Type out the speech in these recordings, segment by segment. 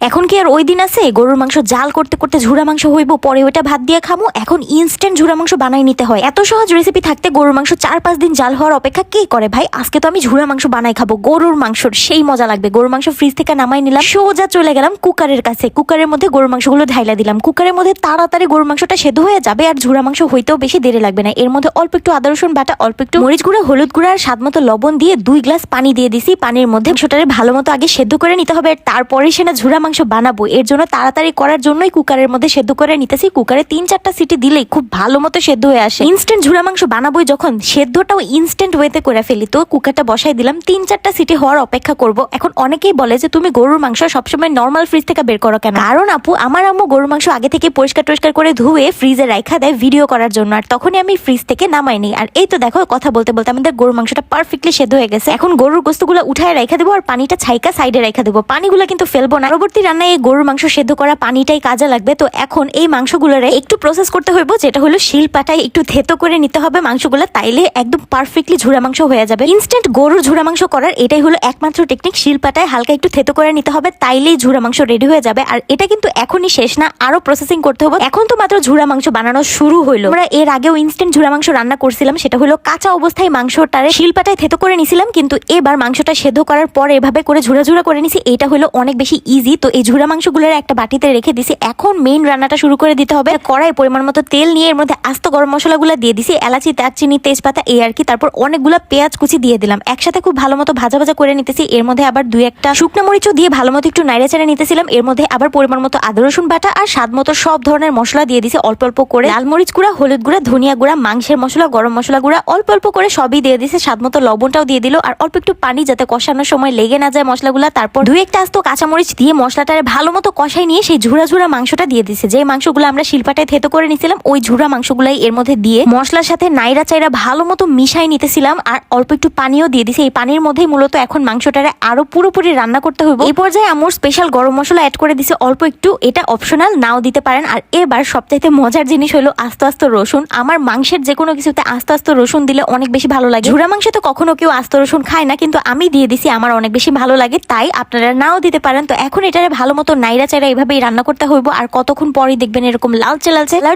এখন কি আর ওই দিন আছে গরুর মাংস জাল করতে করতে ঝুরা মাংস হইব, পরে ওইটা ভাত দিয়ে খামো? এখন ইনস্ট্যান্ট ঝুরা মাংস বানাই নিতে হয়। এত সহজ রেসিপি থাকতে গরুর মাংস 4-5 দিন জাল হওয়ার অপেক্ষা কে করে ভাই? আজকে তো আমি ঝুরা মাংস বানাই খাবো। গরুর মাংসর সেই মজা লাগবে। গরুর মাংস ফ্রিজ থেকে নামাই নিলাম, সোজা চলে গেলাম কুকারের কাছে। কুকারের মধ্যে গরুর মাংসগুলো ঢাইলা দিলাম। কুকারের মধ্যে তাড়াতাড়ি গরুর মাংসটা সেদ্ধ হয়ে যাবে, আর ঝুরা মাংস হইতেও বেশি দেরি লাগবে না। এর মধ্যে অল্প একটু আদা রসুন বাটা, অল্প একটু মরিচ গুঁড়া, হলুদ গুঁড়া আর স্বাদ মতো লবণ দিয়ে 2 গ্লাস পানি দিয়ে দিছি। পানির মধ্যে মাংসটারে ভালো মতো আগে সেদ্ধ করে নিতে হবে, তারপরে সেটা ঝুরা মাংস বানাবো। এর জন্য তাড়াতাড়ি করার জন্যই কুকারের মধ্যে সেদ্ধ করে নিতেছি। কুকারে 3-4টা সিটি দিলেই খুব ভালো মতো সেদ্ধ হয়ে আসে। ইনস্ট্যান্ট ঝুরা মাংস বানাবোই যখন, সেদ্ধটাও ইনস্ট্যান্ট ওয়েতে করে ফেলি। তো কুকারটা বসাই দিলাম, 3-4টা সিটি হওয়ার অপেক্ষা করব। এখন অনেকেই বলে যে তুমি গরুর মাংস সবসময় নর্মাল ফ্রিজ থেকে বের করো কেন? কারণ আপু, আমার আম্মু গরুর মাংস আগে থেকে পরিষ্কার করে ধুয়ে ফ্রিজে রাখা দেয় ভিডিও করার জন্য, আর তখনই আমি ফ্রিজ থেকে নামাই নিই। আর এই তো দেখো, কথা বলতে বলতে আমাদের গরুর মাংসটা পারফেক্টলি সেদ্ধ হয়ে গেছে। এখন গরুর গোস্তগুলো উঠায় রেখে দেবো, আর পানিটা ছাইকা সাইডে রেখে দেবো। পানিগুলো কিন্তু ফেলবো না। পরবর্তী রান্নায় এই গরুর মাংস সেদ্ধ করা পানিটাই কাজে লাগবে। তো এখন এই মাংসগুলোরে একটু প্রসেস করতে হইব, যেটা হলো শিলপাটায় একটু থেতো করে নিতে হবে মাংসগুলো, তাইলে একদম পারফেক্টলি ঝুরা মাংস হয়ে যাবে। ইনস্ট্যান্ট গরুর ঝুরা মাংস করার এটাই হলো একমাত্র টেকনিক। শিলপাটায় হালকা একটু থেতো করে নিতে হবে, তাইলেই ঝুরা মাংস রেডি হয়ে যাবে। আর এটা কিন্তু এখনই শেষ না, আরো প্রসেসিং করতে হবে। এখন তো মাত্র ঝুরা মাংস বানানো শুরু হইলো। আমরা এর আগেও ইনস্ট্যান্ট ঝুরা মাংস রান্না করছিলাম, সেটা হলো কাঁচা অবস্থায় মাংসটারে শিলপাটায় থেতো করে নিছিলাম, কিন্তু এবার মাংসটা সেদ্ধ করার পর এভাবে করে ঝুরা করে নিছি। এটা হলো অনেক বেশি ইজি। তো এই ঝুরা মাংসগুলোর একটা বাটিতে রেখে দিছি। এখন মেইন রান্নাটা শুরু করে দিতে হবে। কড়াই পরিমাণ মতো তেল নিয়ে এর মধ্যে আস্ত গরম মশলাগুলো দিয়ে দিছি, এলাচি, দারচিনি, তেজপাতা, এই আর কি। তারপর অনেকগুলো পেঁয়াজ কুচি দিয়ে দিলাম। একসাথে খুব ভালো মতো ভাজা করে নিতেছি। এর মধ্যে আবার 2-1টা শুকনো মরিচও দিয়ে ভালো মতো একটু নাড়া চাড়া নিতেছিলাম। এর মধ্যে আবার পরিমাণ মতো আদা রসুন বাটা আর স্বাদ মতো সব ধরনের মশলা দিয়ে দিছি অল্প অল্প করে। লাল মরিচ গুঁড়া, হলুদ গুঁড়া, ধনিয়া গুঁড়া, মাংসের মশলা, গরম মশলা গুঁড়া অল্প অল্প করে সবই দিয়ে দিছে। স্বাদ মতো লবণটাও দিয়ে দিল, আর অল্প একটু পানি, যাতে কষানোর সময় লেগে না যায় মশলাগুলা। তারপর 2-1টা আস্ত কাঁচামরিচ দিয়ে মশলাটারে ভালো মতো কষাই নিয়ে সেই ঝুরা মাংসটা দিয়ে দিছে। যে মাংসগুলো আমরা শিলপাটায় থেতো করে নিছিলাম, ওই ঝুরা মাংসগুলাই এর মধ্যে দিয়ে মশলার সাথে নাইরা চাইরা ভালো মতো মিশাই নিতেছিলাম, আর অল্প একটু পানিও দিয়ে দিছে। এই পানির মধ্যেই মূলত এখন মাংসটারে আরো পুরোপুরি রান্না করতে হবে। এই পর্যায়ে আমার স্পেশাল গরম মশলা অ্যাড করে দিছে অল্প একটু, এটা অপশনাল, নাও দিতে পারেন। আর এবার সবচাইতে মজার জিনিস হলো আস্ত রসুন। আমার মাংসের যে কোনো কিছুতে আস্ত রসুন দিলে অনেক বেশি ভালো লাগে। ঝুরা মাংস তো কখনো কেউ আস্ত রসুন খায় না, কিন্তু আমি দিয়ে দিছি, আমার অনেক বেশি ভালো লাগে, তাই আপনারা নাও দিতে পারেন। তো এখন এটারে ভালো মতো নাইরা চাইরা এভাবেই রান্না করতে হইব। আর কতক্ষণ পরে দেখবেন এরকম লালচে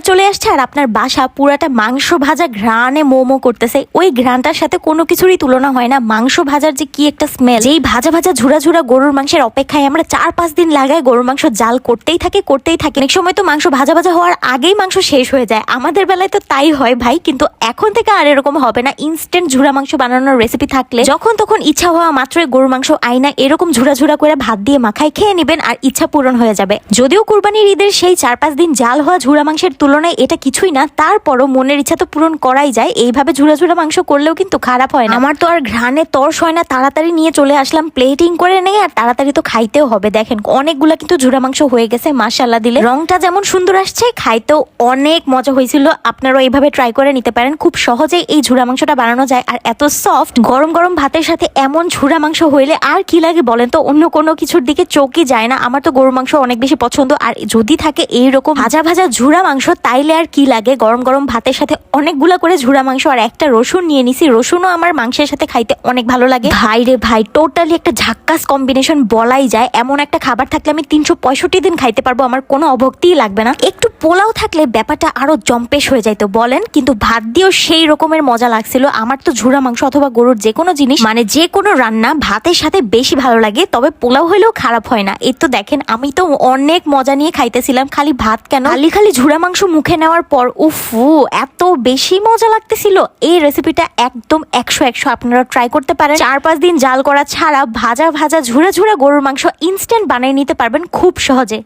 চলে আসছে, আর আপনার বাসা পুরাটা মাংস ভাজা ঘ্রাণে মোমো করতেছে। ওই ঘ্রাণটার সাথে কোনো কিছুরই তুলনা হয় না। মাংস ভাজার যে কি একটা স্মেল, যেই ভাজা ঝুরা গরুর মাংসের অপেক্ষায় আমরা 4-5 দিন লাগাই গরুর মাংস জাল করতেই থাকে। অনেক সময় তো মাংস ভাজা হওয়ার আগেই মাংস শেষ হয়ে যায়। আমাদের বেলায় তো তাই হয় ভাই, কিন্তু এখন থেকে আর এরকম হবে না। ইনস্ট্যান্ট ঝুরা মাংস বানানোর রেসিপি থাকলে যখন তখন ইচ্ছা হওয়া মাত্রই গরুর মাংস আইনা এরকম ঝুরা করে ভাত দিয়ে মাখাই খেয়ে নিবেন, আর ইচ্ছা পূরণ হয়ে যাবে। যদিও কুরবানির ঈদের সেই 4-5 দিন জাল হওয়া ঝুরা মাংসের তুলনায় এটা কিছুই না, তারপরও মনের ইচ্ছা তো পূরণ করাই যায়। এইভাবে ঝুরা মাংস করলেও কিন্তু খারাপ হয় না। আমার তো আর ঘ্রাণে তর্স হয় না, তাড়াতাড়ি নিয়ে চলে আসলাম, প্লেটিং করে নেই, আর তাড়াতাড়ি তো খাইতেও হবে। দেখেন অনেকগুলা কিন্তু ঝুরা মাংস হয়ে গেছে, মাশাআল্লাহ দিলে। রংটা যেমন সুন্দর আসছে, খাইতেও অনেক মজা হয়েছিল। আপনারাও এইভাবে ট্রাই করে নিতে পারেন। খুব সহজেই এই ঝুরা মাংসটা বানানো যায়, আর এত সফট। গরম ভাতের সাথে এমন ঝুরা মাংস হইলে আর কি লাগে বলেন তো? অন্য কোনো কিছুর দিকে চোখই যায় না। আমার তো গরুর মাংস অনেক বেশি পছন্দ, আর যদি থাকে এইরকম ভাজা ঝুরা মাংস, তাইলে আর কি লাগে? গরম ভাতের সাথে অনেকগুলা করে ঝুরা মাংস আর একটা রসুন নিয়ে নিছি। রসুনও আমার মাংসের সাথে খাইতে অনেক ভালো লাগে। ভাই রে ভাই, টোটালি একটা ঝাক্কাস কম্বিনেশন বলাই যায়। এমন একটা খাবার থাকলে আমি 365 দিন খাইতে পারবো, আমার কোনো অভক্তিই লাগবে না। একটু পোলাও থাকলে ব্যাপারটা আরো জম্পেশ হয়ে যাইতো বলেন, কিন্তু ভাত দিয়েও সেই রকমের মজা লাগছিল। আমার তো ঝুরা মাংস অথবা গরুর যে কোনো জিনিস, মানে যে কোনো রান্না ভাতের সাথে বেশি ভালো লাগে, তবে পোলাও হইলেও খারাপ হয় না। এই তো দেখেন, আমি তো অনেক মজা নিয়ে খাইতেছিলাম। খালি ভাত কেন, খালি ঝুরা মাংস মুখে নেওয়ার পর উফু, এত বেশি মজা লাগতেছিল। এই রেসিপিটা একদম 100 আপনারা ট্রাই করতে পারেন। 4-5 দিন জাল করা ছাড়া ভাজা ঝুরা গরুর মাংস ইনস্ট্যান্ট বানিয়ে নিতে পারবেন খুব সহজে।